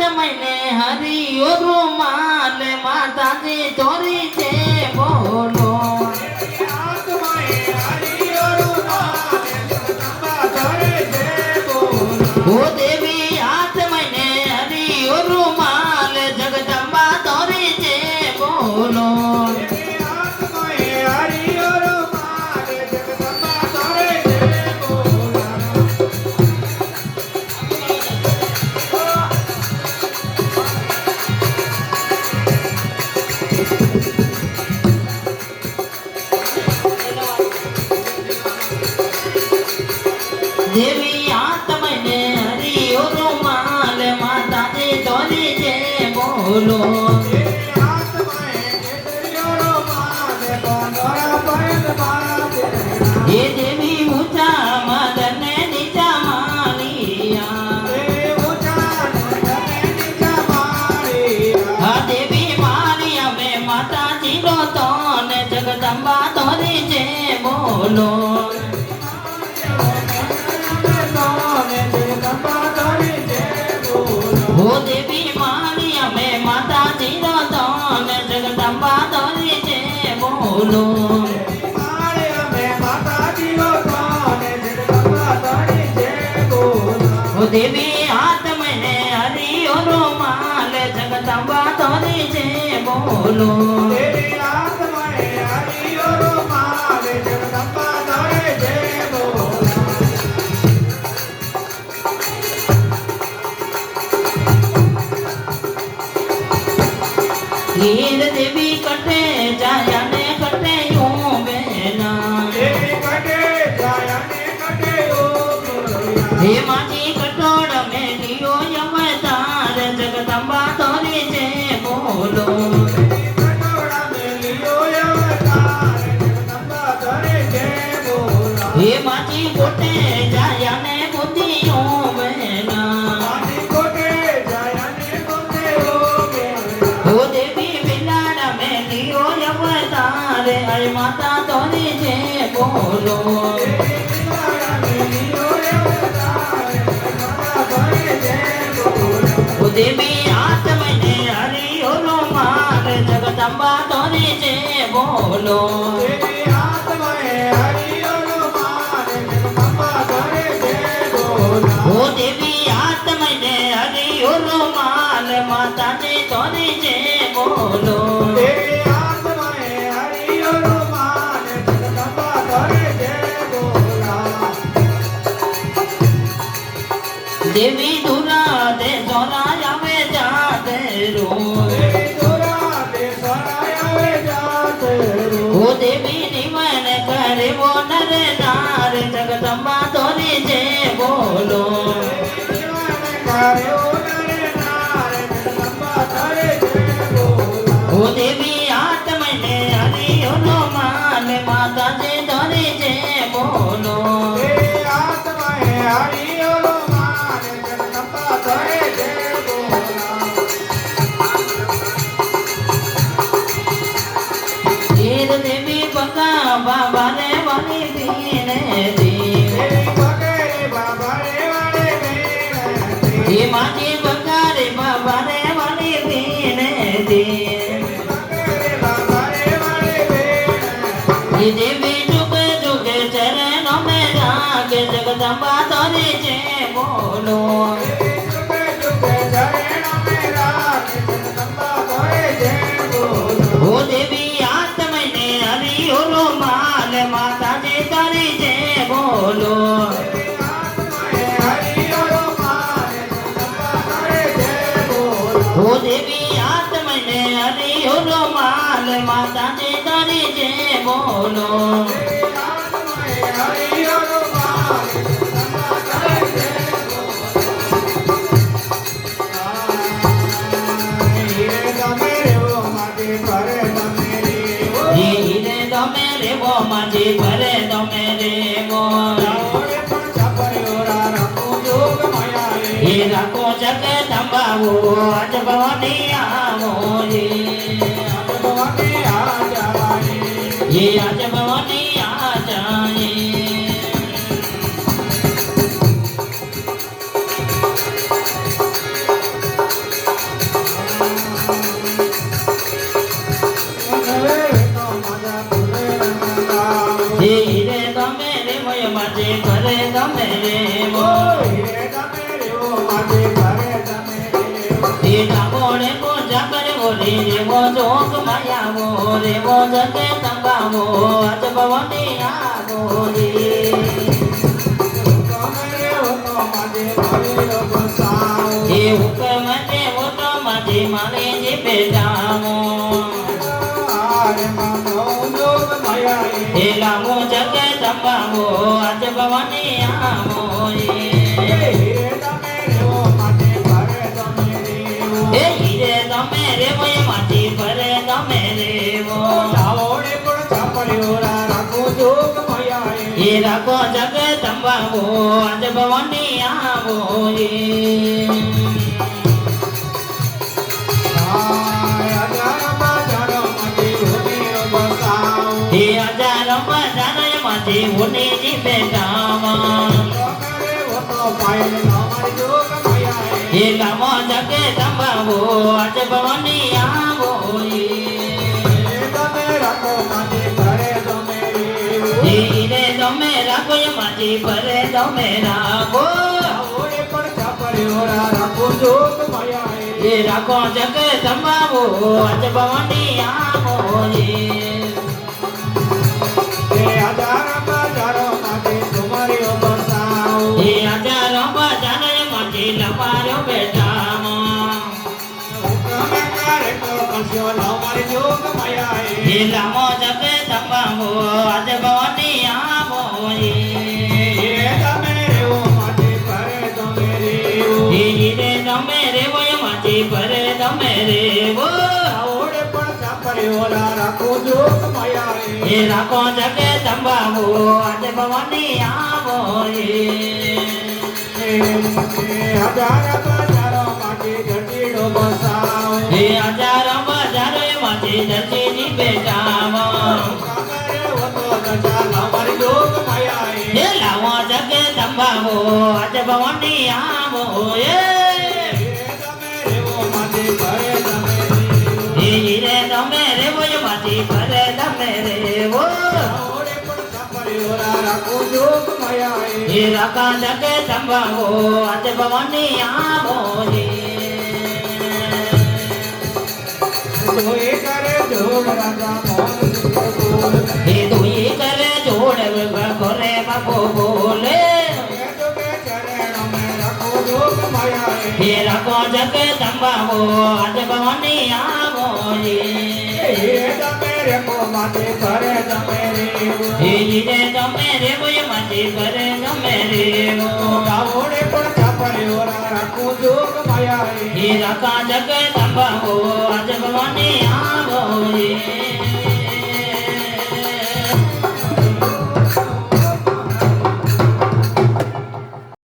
મહિને હરિયો રૂમાલ માતાજી તોરી છે બોલો ઓ દેવી 8 મહિને હરિયો રૂમાલ જગદંબા તોરી છે બોલો દેવી 8 મહિને હરિયો રૂમાલ માતાજી તોરી છે બોલો એ દેવી ઊંચા મદને નીચા માલિયા હા દેવી મારી અમે માતાજી નો તો ને જગદંબા તોરી છે બોલો ઓ દેવી મારી અમે માતાજી નો તો ને જગદંબા તોરી છે બોલો ઓ દેવી 8 મહિને હરિયો રૂમાલ જગદંબા તોરી છે બોલો હીર દેવી કટે જાયા ને કટે યું બેના હે માજી કટોડ મે લિયો યમતાર જગદંબા તોરી છે બોલો હે માજી કોટે જાયા ને બુદ્ધિયું બેના ઓ દેવી બિલાડા મે લિયો યમતાર અય માતા તોરી છે બોલો ઓ દેવી 8 મહિને હરિયો રૂમાલ જગદંબા તોરી છે બોલો ઓ દેવી 8 મહિને હરિયો રૂમાલ માતાજી તોરી છે બોલો દેવી દુરા દે સોના આવે જાતે રો ઓ દેવી નિમન કરે વો નર નાર જગદંબા તોરી છે બોલો ઓ દેવી 8 મહિને હરિયો રૂમાલ માતાજી તોરી છે બોલો હીર દેવી બકા બાબા રે વાલી પીને હે માજી બકા રે બાબા રે વાલી પીને હે દેવી જુગે જુગે ચરણો મે જાગે જગદંબા તોરી છે બોલો ઓ દેવી 8 મહિને હરિયો રૂમાલ માતાજી તોરી છે બોલો ઓ દેવી 8 મહિને હરિયો રૂમાલ માતાજી તોરી છે બોલો હીરે તમે રેવો માજી ભરે તમે રેવો હે રાખો જગદંબાવો આજ ભવાની આવો હે આજ ભવાની આ જાય લાગોડે પૂજા કરવો રે રેવો જોગ માયાવો રેવો જગે તંબાવો આજ ભવાની આવો રે એ હુકમ દેવો તો માજે માલે જે બેટાવો એ લાગો જગે તંબાવો આજ ભવાની આવો એ હીરે તમે રેવો એ માટી ભરે તમે રેવો એ રાખો જગ તંબાવો આજ ભવાની આવો એ હજારો બજારો એમાંથી ઉની જી બેટાવા એ લામો જગે તંબાવો આજ ભવાની આવો હીરે તમે રાખો એ માટી ભરે તમે રાખો એ રાખો જગ તંબાવો આજ ભવાની આવો એ હજારો બજારો એમાંથી લવારો બેટામાં એ લામો જગે તંબાવો આજ ભવાની આવો હીરે તમે રેવો એમાંથી ભરે તમે રેવો એ રાખો જગે તંબાવો આજ ભવાની આવો એ હજારો બજારો એમાંથી ધરતીની બેટાવો એ લાવો જગે તંબાવો આજ ભવાની આવો હીરે તમે રેવો એમાંથી ભરે તમે રેવો એ રાખા જગે તંબાવો આજ ભવાની આવો એ દુઈ કરે જોડ ઘરે બાપો બોલે એ રાખો જગે તંબાવો આજ ભવાની આવો હીરે તમે રેવો એમાંથી ભરે તમે રેવો એ રાખા જગે તંબાવો આજ ભવાની આવો